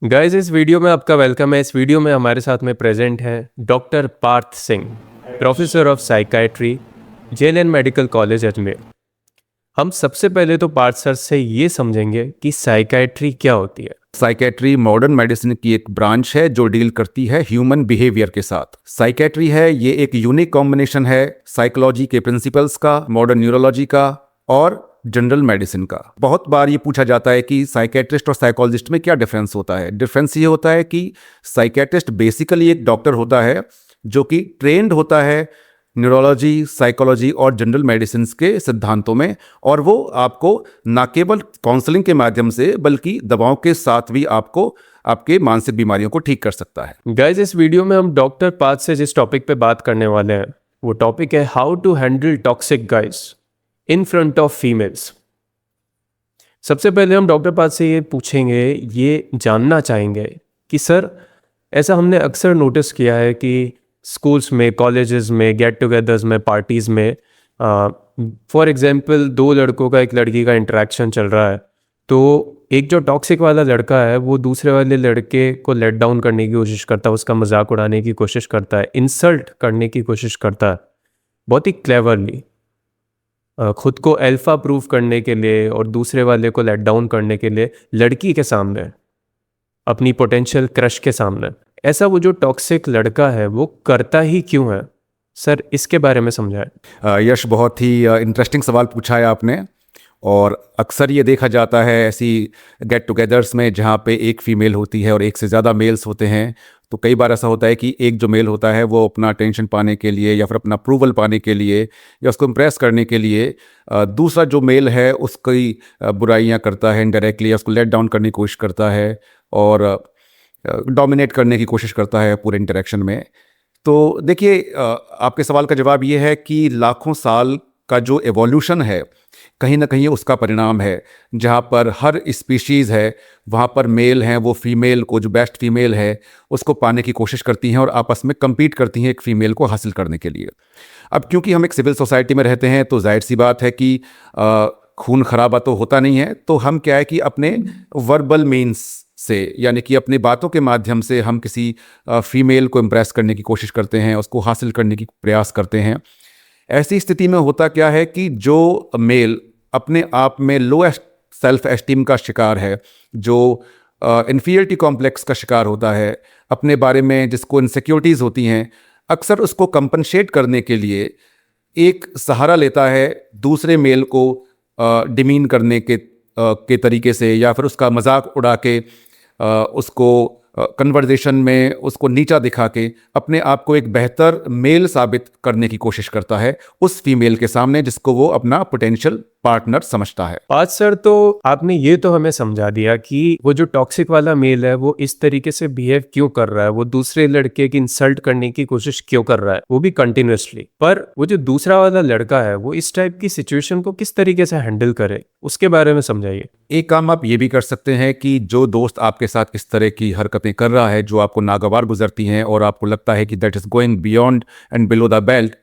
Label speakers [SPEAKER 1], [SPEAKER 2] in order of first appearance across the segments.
[SPEAKER 1] Guys, इस video में आपका वेलकम है। इस वीडियो में हमारे साथ में प्रेजेंट है doctor Parth Singh, professor of psychiatry, JLN medical college Ajmer. हम सबसे पहले तो पार्थ सर से ये समझेंगे कि साइकाइट्री क्या होती है।
[SPEAKER 2] साइकेट्री मॉडर्न मेडिसिन की एक ब्रांच है जो डील करती है ह्यूमन बिहेवियर के साथ। साइकेट्री है ये एक यूनिक कॉम्बिनेशन है साइकोलॉजी के प्रिंसिपल्स का, मॉडर्न न्यूरोलॉजी का और जनरल मेडिसिन का। बहुत बार ये पूछा जाता है कि साइकेट्रिस्ट और साइकोलॉजिस्ट में क्या डिफरेंस होता है। डिफरेंस ये होता है कि साइकेट्रिस्ट बेसिकली एक डॉक्टर होता है जो कि ट्रेंड होता है न्यूरोलॉजी, साइकोलॉजी और जनरल मेडिसिन के सिद्धांतों में, और वो आपको ना केवल काउंसलिंग के माध्यम से बल्कि दवाओं के साथ भी आपको आपके मानसिक बीमारियों को ठीक कर सकता है।
[SPEAKER 1] गाइस, इस वीडियो में हम डॉक्टर पार्थ से जिस टॉपिक पे बात करने वाले हैं वो टॉपिक है how to handle toxic guys in front of females. सबसे पहले हम डॉक्टर पार्थ से ये पूछेंगे, ये जानना चाहेंगे कि सर, ऐसा हमने अक्सर नोटिस किया है कि स्कूल्स में, कॉलेजेस में, गेट टुगेदर्स में, पार्टीज़ में फॉर एग्जांपल दो लड़कों का एक लड़की का इंटरेक्शन चल रहा है, तो एक जो टॉक्सिक वाला लड़का है वो दूसरे वाले लड़के को लेट डाउन करने की कोशिश करता है, उसका मजाक उड़ाने की कोशिश करता है, इंसल्ट करने की कोशिश करता है बहुत ही क्लेवरली, खुद को अल्फा प्रूव करने के लिए और दूसरे वाले को लेट डाउन करने के लिए लड़की के सामने, अपनी पोटेंशियल क्रश के सामने। ऐसा वो जो टॉक्सिक लड़का है वो करता ही क्यों है? सर, इसके बारे में समझाएं।
[SPEAKER 2] यश, बहुत ही इंटरेस्टिंग सवाल पूछा है आपने। और अक्सर ये देखा जाता है ऐसी गेट टुगेदर्स में जहाँ पे एक फ़ीमेल होती है और एक से ज़्यादा मेल्स होते हैं, तो कई बार ऐसा होता है कि एक जो मेल होता है वो अपना अटेंशन पाने के लिए या फिर अपना अप्रूवल पाने के लिए या उसको इम्प्रेस करने के लिए दूसरा जो मेल है उसकी बुराइयाँ करता है इनडायरेक्टली, या उसको लेट डाउन करने की कोशिश करता है और डोमिनेट करने की कोशिश करता है पूरे इंटरेक्शन में। तो देखिए, आपके सवाल का जवाब ये है कि लाखों साल का जो एवोल्यूशन है कहीं ना कहीं उसका परिणाम है। जहाँ पर हर स्पीशीज़ है वहाँ पर मेल हैं, वो फीमेल को, जो बेस्ट फीमेल है उसको पाने की कोशिश करती हैं और आपस में compete करती हैं एक फ़ीमेल को हासिल करने के लिए। अब क्योंकि हम एक सिविल सोसाइटी में रहते हैं तो जाहिर सी बात है कि खून खराबा तो होता नहीं है, तो हम क्या है कि अपने वर्बल मीन्स से, यानी कि अपनी बातों के माध्यम से हम किसी फीमेल को इम्प्रेस करने की कोशिश करते हैं, उसको हासिल करने की प्रयास करते हैं। ऐसी स्थिति में होता क्या है कि जो मेल अपने आप में लो सेल्फ एस्टीम का शिकार है, जो इन्फीरियरिटी कॉम्प्लेक्स का शिकार होता है, अपने बारे में जिसको इनसिक्योरिटीज़ होती हैं, अक्सर उसको कंपनसेट करने के लिए एक सहारा लेता है दूसरे मेल को डिमीन करने के तरीके से, या फिर उसका मजाक उड़ा के उसको कन्वर्जेशन में उसको नीचा दिखा के अपने आप को एक बेहतर मेल साबित करने की कोशिश करता है उस फीमेल के सामने जिसको वो अपना पोटेंशियल पार्टनर समझता है।
[SPEAKER 1] आज सर, तो आपने ये तो हमें समझा दिया कि वो जो टॉक्सिक वाला मेल है वो इस तरीके से बिहेव क्यों कर रहा है, वो दूसरे लड़के की इंसल्ट करने की कोशिश क्यों कर रहा है, वो भी कंटिन्यूअसली। पर वो जो दूसरा वाला लड़का है वो इस टाइप की सिचुएशन को किस तरीके से हैंडल करे, उसके बारे में समझाइए।
[SPEAKER 2] एक काम आप ये भी कर सकते हैं कि जो दोस्त आपके साथ इस तरह की हरकतें कर रहा है जो आपको नागवार गुजरती हैं और आपको लगता है कि that is going beyond and below the belt,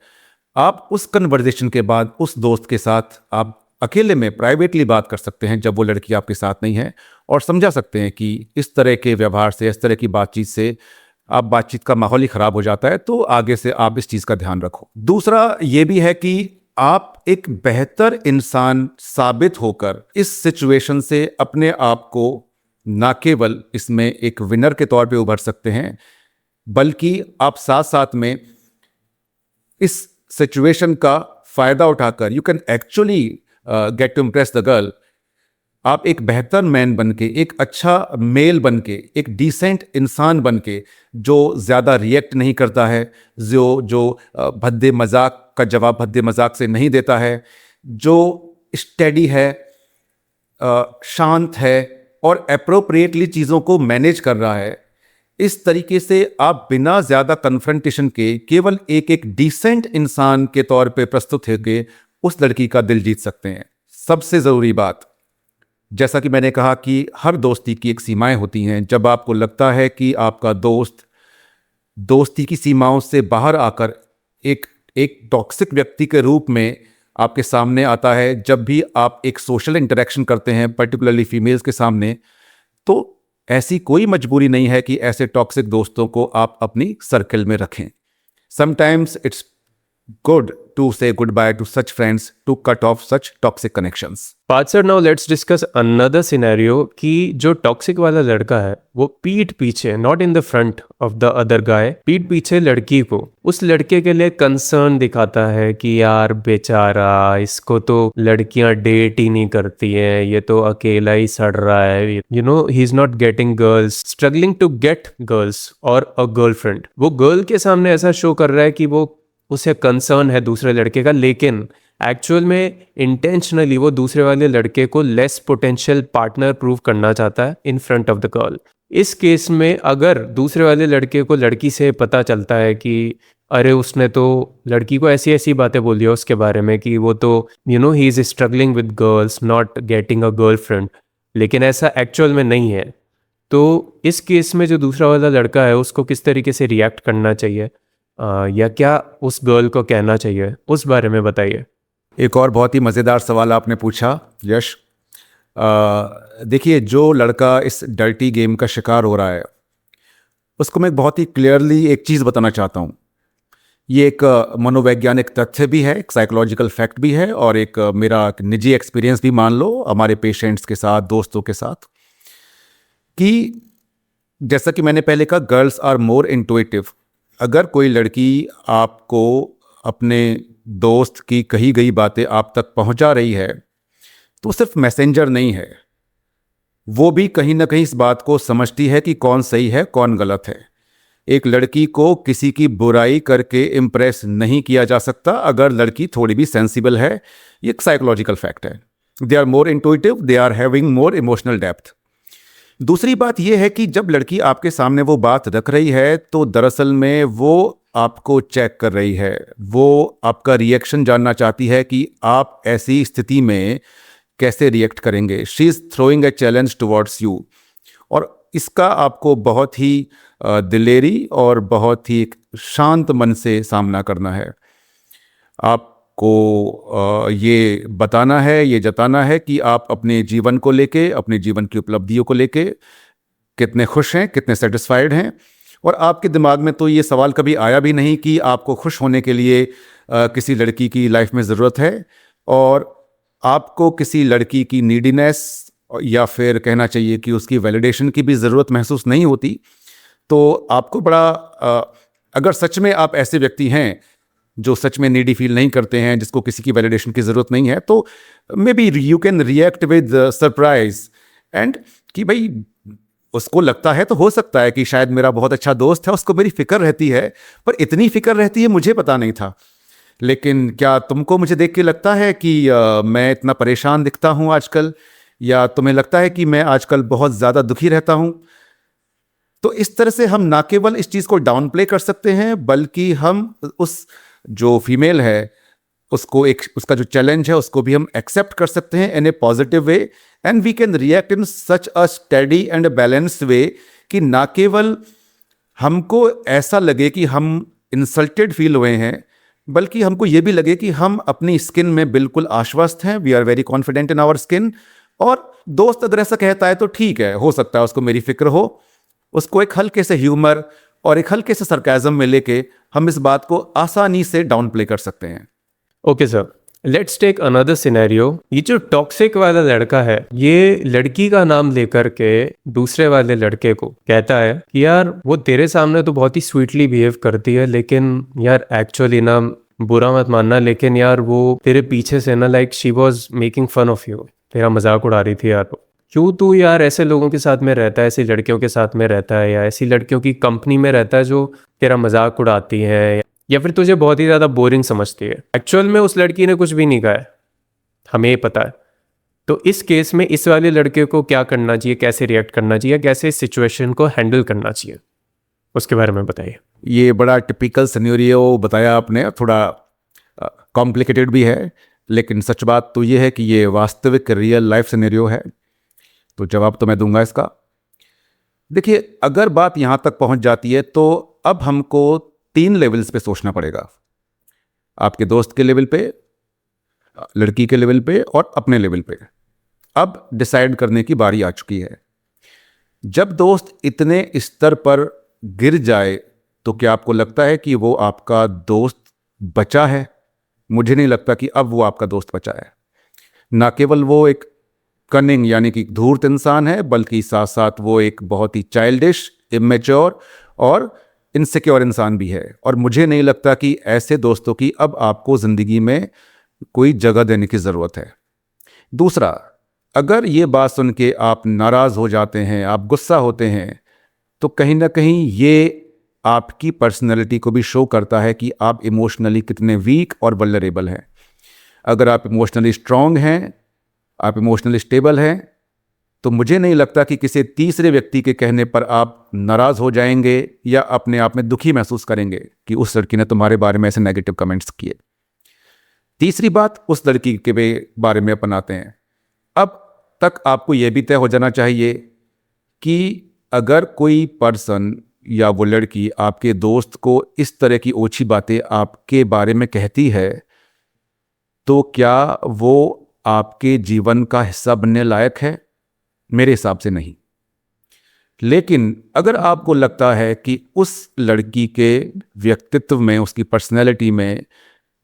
[SPEAKER 2] आप उस कन्वर्जेशन के बाद उस दोस्त के साथ आप अकेले में प्राइवेटली बात कर सकते हैं जब वो लड़की आपके साथ नहीं है, और समझा सकते हैं कि इस तरह के व्यवहार से, इस तरह की बातचीत से आप बातचीत का माहौल ही ख़राब हो जाता है, तो आगे से आप इस चीज़ का ध्यान रखो। दूसरा ये भी है कि आप एक बेहतर इंसान साबित होकर इस सिचुएशन से अपने आप को ना केवल इसमें एक विनर के तौर पे उभर सकते हैं, बल्कि आप साथ साथ में इस सिचुएशन का फायदा उठाकर you can actually get to impress the girl. आप एक बेहतर मैन बन के, एक अच्छा मेल बन के, एक डिसेंट इंसान बन के जो ज़्यादा रिएक्ट नहीं करता है, जो भद्दे मजाक का जवाब भद्दे मजाक से नहीं देता है, जो स्टेडी है, शांत है और अप्रोप्रिएटली चीज़ों को मैनेज कर रहा है, इस तरीके से आप बिना ज़्यादा कन्फ्रंटेशन के केवल एक एक डिसेंट इंसान के तौर पे प्रस्तुत होकर उस लड़की का दिल जीत सकते हैं। सबसे ज़रूरी बात, जैसा कि मैंने कहा कि हर दोस्ती की एक सीमाएं होती हैं। जब आपको लगता है कि आपका दोस्त दोस्ती की सीमाओं से बाहर आकर एक एक टॉक्सिक व्यक्ति के रूप में आपके सामने आता है, जब भी आप एक सोशल इंटरेक्शन करते हैं पर्टिकुलरली फीमेल्स के सामने, तो ऐसी कोई मजबूरी नहीं है कि ऐसे टॉक्सिक दोस्तों को आप अपनी सर्कल में रखें. Sometimes it's good to say goodbye to such friends, to cut off such toxic connections.
[SPEAKER 1] Parth sir, now let's discuss another scenario कि जो टॉक्सिक वाला लड़का है वो पीठ पीछे, not in the front of the other guy, पीठ पीछे लड़की को, उस लड़के के लिए कंसर्न दिखाता है कि यार बेचारा, इसको तो लड़कियां डेट ही नहीं करती हैं, ये तो अकेला ही सड़ रहा है, you know he is not getting girls, struggling to get girls और अ गर्लफ्रेंड. वो गर्ल के सामने ऐसा शो कर रहा है कि वो उसे कंसर्न है दूसरे लड़के का, लेकिन एक्चुअल में इंटेंशनली वो दूसरे वाले लड़के को लेस पोटेंशियल पार्टनर प्रूव करना चाहता है इन फ्रंट ऑफ द गर्ल. इस केस में अगर दूसरे वाले लड़के को लड़की से पता चलता है कि अरे उसने तो लड़की को ऐसी ऐसी बातें बोली है उसके बारे में कि वो तो you know he is struggling with girls, not getting a girlfriend, लेकिन ऐसा एक्चुअल में नहीं है, तो इस केस में जो दूसरा वाला लड़का है उसको किस तरीके से रिएक्ट करना चाहिए, या क्या उस गर्ल को कहना चाहिए, उस बारे में बताइए.
[SPEAKER 2] एक और बहुत ही मज़ेदार सवाल आपने पूछा यश. देखिए, जो लड़का इस डर्टी गेम का शिकार हो रहा है उसको मैं बहुत ही क्लियरली एक चीज़ बताना चाहता हूँ. ये एक मनोवैज्ञानिक तथ्य भी है, एक साइकोलॉजिकल फैक्ट भी है, और एक मेरा निजी एक्सपीरियंस भी मान लो हमारे पेशेंट्स के साथ, दोस्तों के साथ, कि जैसा कि मैंने पहले कहा, गर्ल्स आर मोर इंट्यूटिव. अगर कोई लड़की आपको अपने दोस्त की कही गई बातें आप तक पहुंचा रही है तो सिर्फ मैसेंजर नहीं है, वो भी कहीं ना कहीं इस बात को समझती है कि कौन सही है कौन गलत है. एक लड़की को किसी की बुराई करके इम्प्रेस नहीं किया जा सकता अगर लड़की थोड़ी भी सेंसिबल है. ये एक साइकोलॉजिकल फैक्ट है. They are more intuitive, they are having more emotional depth. दूसरी बात यह है कि जब लड़की आपके सामने वो बात रख रही है तो दरअसल में वो आपको चेक कर रही है, वो आपका रिएक्शन जानना चाहती है कि आप ऐसी स्थिति में कैसे रिएक्ट करेंगे. She is throwing a challenge towards you, और इसका आपको बहुत ही दिलेरी और बहुत ही शांत मन से सामना करना है. आपको ये बताना है, ये जताना है कि आप अपने जीवन को लेके, अपने जीवन की उपलब्धियों को लेके कितने खुश हैं, कितने सेटिस्फाइड हैं. और आपके दिमाग में तो ये सवाल कभी आया भी नहीं कि आपको खुश होने के लिए किसी लड़की की लाइफ में ज़रूरत है, और आपको किसी लड़की की नीडीनेस या फिर कहना चाहिए कि उसकी वैलिडेशन की भी ज़रूरत महसूस नहीं होती. तो आपको बड़ा अगर सच में आप ऐसे व्यक्ति हैं जो सच में नीडी फील नहीं करते हैं, जिसको किसी की वैलिडेशन की ज़रूरत नहीं है, तो may be you can react with surprise and कि भाई उसको लगता है तो हो सकता है कि शायद मेरा बहुत अच्छा दोस्त है, उसको मेरी फ़िक्र रहती है, पर इतनी फ़िक्र रहती है मुझे पता नहीं था. लेकिन क्या तुमको मुझे देख के लगता है कि मैं इतना परेशान दिखता हूँ आजकल, या तुम्हें लगता है कि मैं आजकल बहुत ज़्यादा दुखी रहता हूँ? तो इस तरह से हम ना केवल इस चीज़ को डाउन प्ले कर सकते हैं, बल्कि हम उस जो फीमेल है उसको एक उसका जो चैलेंज है उसको भी हम एक्सेप्ट कर सकते हैं in a positive way, and we can react in such a steady and balanced way कि ना केवल हमको ऐसा लगे कि हम इंसल्टेड फील हुए हैं, बल्कि हमको ये भी लगे कि हम अपनी स्किन में बिल्कुल आश्वस्त हैं, we are very confident in our skin. और दोस्त अगर ऐसा कहता है तो ठीक है, हो सकता है उसको मेरी फिक्र हो, उसको एक हल्के से ह्यूमर और एक हल्के से सरकाज़म में लेके हम इस बात को आसानी से डाउन प्ले कर सकते हैं.
[SPEAKER 1] Okay sir, let's take another scenario. ये जो टॉक्सिक वाला लड़का है, ये लड़की का नाम लेकर के दूसरे वाले लड़के को कहता है कि यार वो तेरे सामने तो बहुत ही स्वीटली बिहेव करती है, लेकिन यार एक्चुअली ना, बुरा मत मानना, लेकिन यार वो तेरे पीछे से ना, like she was making fun of you, तेरा मजाक उड़ा रही थी यार. क्यों तू यार ऐसे लोगों के साथ में रहता है, ऐसी लड़कियों के साथ में रहता है, या ऐसी लड़कियों की कंपनी में रहता है जो तेरा मजाक उड़ाती है, या फिर तुझे बहुत ही ज़्यादा बोरिंग समझती है. एक्चुअल में उस लड़की ने कुछ भी नहीं कहा है, हमें ये पता है. तो इस केस में इस वाले लड़के को क्या करना चाहिए, कैसे रिएक्ट करना चाहिए, कैसे इस सिचुएशन को हैंडल करना चाहिए, उसके बारे में बताइए.
[SPEAKER 2] ये बड़ा टिपिकल सिनेरियो बताया आपने, थोड़ा कॉम्प्लिकेटेड भी है, लेकिन सच बात तो ये है कि ये वास्तविक रियल लाइफ सिनेरियो है. तो जवाब तो मैं दूंगा इसका. देखिए, अगर बात यहाँ तक पहुँच जाती है तो अब हमको 3 लेवल्स पे सोचना पड़ेगा. आपके दोस्त के लेवल पे, लड़की के लेवल पे और अपने लेवल पे. अब डिसाइड करने की बारी आ चुकी है. जब दोस्त इतने स्तर पर गिर जाए तो क्या आपको लगता है कि वो आपका दोस्त बचा है? मुझे नहीं लगता कि अब वो आपका दोस्त बचा है। ना केवल वो एक कनिंग यानी कि धूर्त इंसान है, बल्कि साथ साथ वो एक बहुत ही चाइल्डिश, इमेच्योर और इनसिक्योर इंसान भी है। और मुझे नहीं लगता कि ऐसे दोस्तों की अब आपको ज़िंदगी में कोई जगह देने की ज़रूरत है। दूसरा, अगर ये बात सुन के आप नाराज़ हो जाते हैं, आप गुस्सा होते हैं, तो कहीं ना कहीं ये आपकी पर्सनैलिटी को भी शो करता है कि आप इमोशनली कितने वीक और वल्नरेबल हैं। अगर आप इमोशनली स्ट्रांग हैं, आप इमोशनली स्टेबल हैं, तो मुझे नहीं लगता कि किसी तीसरे व्यक्ति के कहने पर आप नाराज़ हो जाएंगे या अपने आप में दुखी महसूस करेंगे कि उस लड़की ने तुम्हारे बारे में ऐसे नेगेटिव कमेंट्स किए। तीसरी बात उस लड़की के बारे में अपनाते हैं। अब तक आपको यह भी तय हो जाना चाहिए कि अगर कोई पर्सन या वो लड़की आपके दोस्त को इस तरह की ओछी बातें आपके बारे में कहती है, तो क्या वो आपके जीवन का हिस्सा बनने लायक है? मेरे हिसाब से नहीं। लेकिन अगर आपको लगता है कि उस लड़की के व्यक्तित्व में, उसकी पर्सनैलिटी में,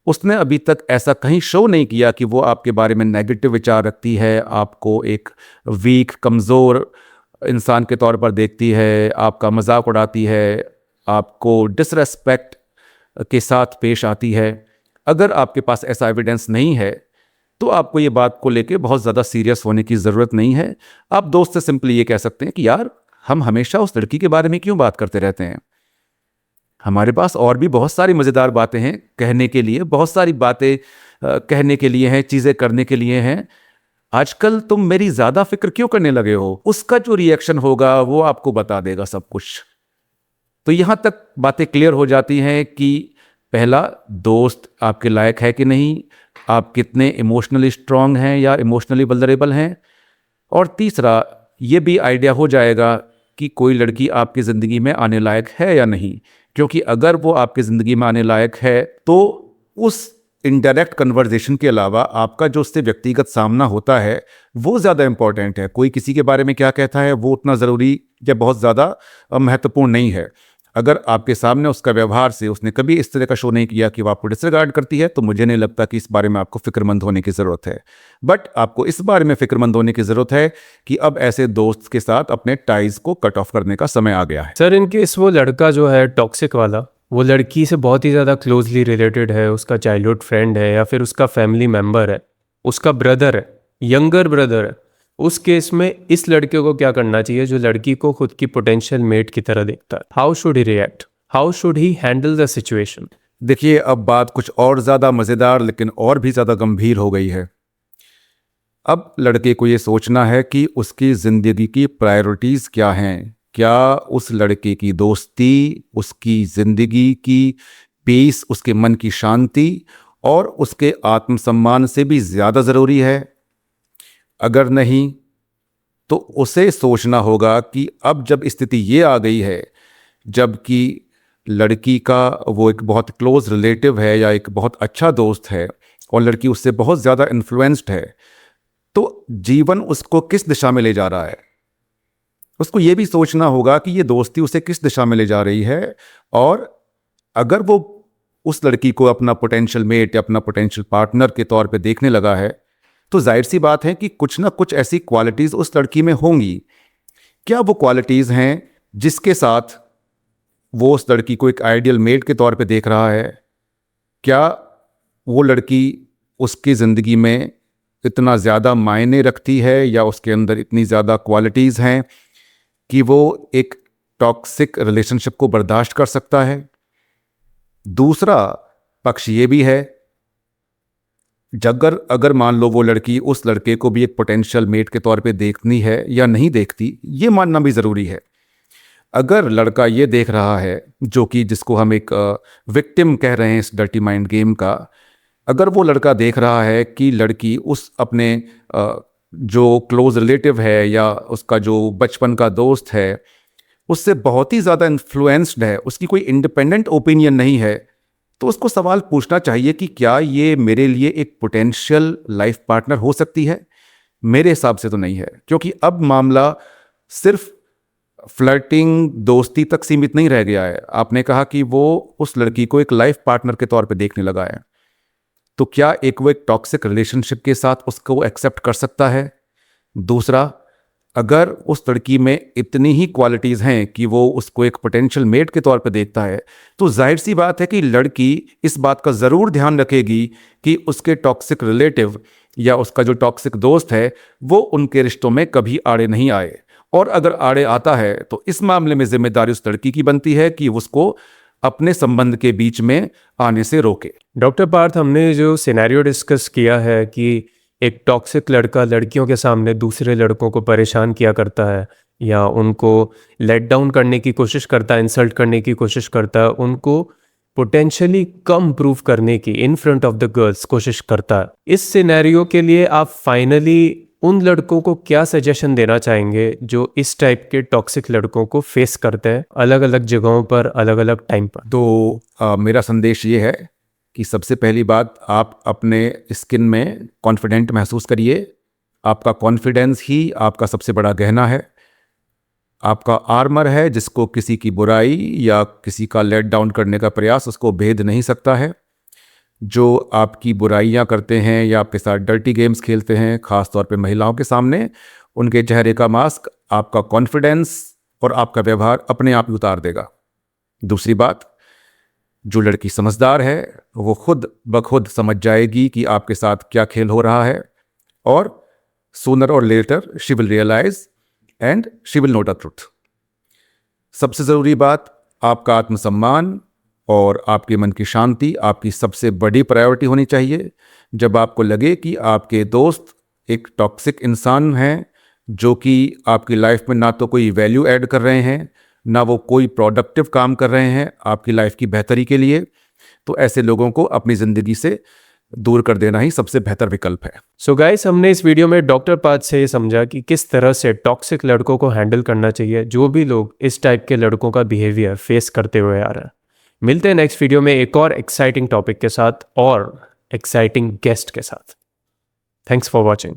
[SPEAKER 2] उसने अभी तक ऐसा कहीं शो नहीं किया कि वो आपके बारे में नेगेटिव विचार रखती है, आपको एक वीक, कमज़ोर इंसान के तौर पर देखती है, आपका मजाक उड़ाती है, आपको डिसरेस्पेक्ट के साथ पेश आती है, अगर आपके पास ऐसा एविडेंस नहीं है तो आपको ये बात को लेके बहुत ज़्यादा सीरियस होने की ज़रूरत नहीं है। आप दोस्त से सिंपली ये कह सकते हैं कि यार, हम हमेशा उस लड़की के बारे में क्यों बात करते रहते हैं? हमारे पास और भी बहुत सारी मज़ेदार बातें हैं कहने के लिए, बहुत सारी बातें कहने के लिए हैं, चीज़ें करने के लिए हैं। आजकल तुम मेरी ज़्यादा फिक्र क्यों करने लगे हो? उसका जो रिएक्शन होगा वो आपको बता देगा सब कुछ। तो यहाँ तक बातें क्लियर हो जाती हैं कि पहला, दोस्त आपके लायक है कि नहीं, आप कितने इमोशनली स्ट्रांग हैं या इमोशनली वल्नरेबल हैं, और तीसरा, ये भी आइडिया हो जाएगा कि कोई लड़की आपकी ज़िंदगी में आने लायक है या नहीं। क्योंकि अगर वो आपकी ज़िंदगी में आने लायक है तो उस इनडायरेक्ट कन्वर्जेशन के अलावा आपका जो उससे व्यक्तिगत सामना होता है वो ज़्यादा इंपॉर्टेंट है। कोई किसी के बारे में क्या कहता है वो उतना ज़रूरी या बहुत ज़्यादा महत्वपूर्ण नहीं है। अगर आपके सामने उसका व्यवहार से उसने कभी इस तरह का शो नहीं किया कि वो आपको डिसरिगार्ड करती है, तो मुझे नहीं लगता कि इस बारे में आपको फिक्रमंद होने की ज़रूरत है। बट आपको इस बारे में फिक्रमंद होने की ज़रूरत है कि अब ऐसे दोस्त के साथ अपने टाइज को कट ऑफ करने का समय आ गया है।
[SPEAKER 1] सर, इन केस वो लड़का जो है टॉक्सिक वाला, वो लड़की से बहुत ही ज़्यादा क्लोजली रिलेटेड है, उसका चाइल्डहुड फ्रेंड है या फिर उसका फैमिली मेम्बर है, उसका ब्रदर है, यंगर ब्रदर है, उस केस में इस लड़के को क्या करना चाहिए जो लड़की को खुद की पोटेंशियल मेट की तरह देखता है? How should he react? How should he handle the situation?
[SPEAKER 2] देखिए, अब बात कुछ और ज़्यादा मज़ेदार लेकिन और भी ज़्यादा गंभीर हो गई है। अब लड़के को ये सोचना है कि उसकी ज़िंदगी की प्रायोरिटीज़ क्या हैं। क्या उस लड़के की दोस्ती, उसकी ज़िंदगी की पीस, उसके मन की शांति और उसके आत्मसम्मान से भी ज़्यादा ज़रूरी है? अगर नहीं, तो उसे सोचना होगा कि अब जब स्थिति ये आ गई है, जबकि लड़की का वो एक बहुत क्लोज रिलेटिव है या एक बहुत अच्छा दोस्त है और लड़की उससे बहुत ज़्यादा इन्फ्लुएंस्ड है, तो जीवन उसको किस दिशा में ले जा रहा है। उसको ये भी सोचना होगा कि ये दोस्ती उसे किस दिशा में ले जा रही है, और अगर वो उस लड़की को अपना पोटेंशियल मेट या अपना पोटेंशियल पार्टनर के तौर पे देखने लगा है, तो जाहिर सी बात है कि कुछ ना कुछ ऐसी क्वालिटीज़ उस लड़की में होंगी। क्या वो क्वालिटीज़ हैं जिसके साथ वो उस लड़की को एक आइडियल मेट के तौर पे देख रहा है? क्या वो लड़की उसकी ज़िंदगी में इतना ज़्यादा मायने रखती है या उसके अंदर इतनी ज़्यादा क्वालिटीज़ हैं कि वो एक टॉक्सिक रिलेशनशिप को बर्दाश्त कर सकता है? दूसरा पक्ष ये भी है, अगर मान लो वो लड़की उस लड़के को भी एक पोटेंशियल मेट के तौर पे देखती है या नहीं देखती, ये मानना भी ज़रूरी है। अगर लड़का ये देख रहा है, जो कि जिसको हम एक विक्टिम कह रहे हैं इस डर्टी माइंड गेम का, अगर वो लड़का देख रहा है कि लड़की उस अपने जो क्लोज रिलेटिव है या उसका जो बचपन का दोस्त है उससे बहुत ही ज़्यादा इन्फ्लुएंस्ड है, उसकी कोई इंडिपेंडेंट ओपिनियन नहीं है, तो उसको सवाल पूछना चाहिए कि क्या ये मेरे लिए एक पोटेंशियल लाइफ पार्टनर हो सकती है? मेरे हिसाब से तो नहीं है, क्योंकि अब मामला सिर्फ फ्लर्टिंग दोस्ती तक सीमित नहीं रह गया है, आपने कहा कि वो उस लड़की को एक लाइफ पार्टनर के तौर पे देखने लगा है। तो क्या वो एक टॉक्सिक रिलेशनशिप के साथ उसको एक्सेप्ट कर सकता है? दूसरा, अगर उस लड़की में इतनी ही क्वालिटीज़ हैं कि वो उसको एक पोटेंशियल मेट के तौर पे देखता है, तो जाहिर सी बात है कि लड़की इस बात का ज़रूर ध्यान रखेगी कि उसके टॉक्सिक रिलेटिव या उसका जो टॉक्सिक दोस्त है वो उनके रिश्तों में कभी आड़े नहीं आए, और अगर आड़े आता है तो इस मामले में जिम्मेदारी उस लड़की की बनती है कि उसको अपने संबंध के बीच में आने से रोके।
[SPEAKER 1] डॉक्टर पार्थ, हमने जो सिनेरियो डिस्कस किया है कि एक टॉक्सिक लड़का लड़कियों के सामने दूसरे लड़कों को परेशान किया करता है या उनको लेट डाउन करने की कोशिश करता है, इंसल्ट करने की कोशिश करता है, उनको पोटेंशियली कम प्रूव करने की इन फ्रंट ऑफ द गर्ल्स कोशिश करता है। इस सिनेरियो के लिए आप फाइनली उन लड़कों को क्या सजेशन देना चाहेंगे जो इस टाइप के टॉक्सिक लड़कों को फेस करते हैं अलग अलग जगहों पर, अलग अलग टाइम पर?
[SPEAKER 2] तो मेरा संदेश ये है कि सबसे पहली बात, आप अपने स्किन में कॉन्फिडेंट महसूस करिए। आपका कॉन्फिडेंस ही आपका सबसे बड़ा गहना है, आपका आर्मर है जिसको किसी की बुराई या किसी का लेट डाउन करने का प्रयास उसको भेद नहीं सकता है। जो आपकी बुराइयां करते हैं या आपके साथ डर्टी गेम्स खेलते हैं, ख़ास तौर पे महिलाओं के सामने, उनके चेहरे का मास्क आपका कॉन्फिडेंस और आपका व्यवहार अपने आप ही उतार देगा। दूसरी बात, जो लड़की समझदार है वो खुद ब खुद समझ जाएगी कि आपके साथ क्या खेल हो रहा है, और सूनर और later she will realise and she will know the truth. सबसे ज़रूरी बात, आपका आत्मसम्मान और आपके मन की शांति आपकी सबसे बड़ी प्रायोरिटी होनी चाहिए। जब आपको लगे कि आपके दोस्त एक टॉक्सिक इंसान हैं जो कि आपकी लाइफ में ना तो कोई वैल्यू ऐड कर रहे हैं, ना वो कोई प्रोडक्टिव काम कर रहे हैं आपकी लाइफ की बेहतरी के लिए, तो ऐसे लोगों को अपनी ज़िंदगी से दूर कर देना ही सबसे बेहतर विकल्प है।
[SPEAKER 1] सो गाइस, हमने इस वीडियो में डॉक्टर पार्थ से ये समझा कि किस तरह से टॉक्सिक लड़कों को हैंडल करना चाहिए जो भी लोग इस टाइप के लड़कों का बिहेवियर फेस करते हुए आ रहा है। मिलते हैं नेक्स्ट वीडियो में एक और एक्साइटिंग टॉपिक के साथ और एक्साइटिंग गेस्ट के साथ। Thanks for watching.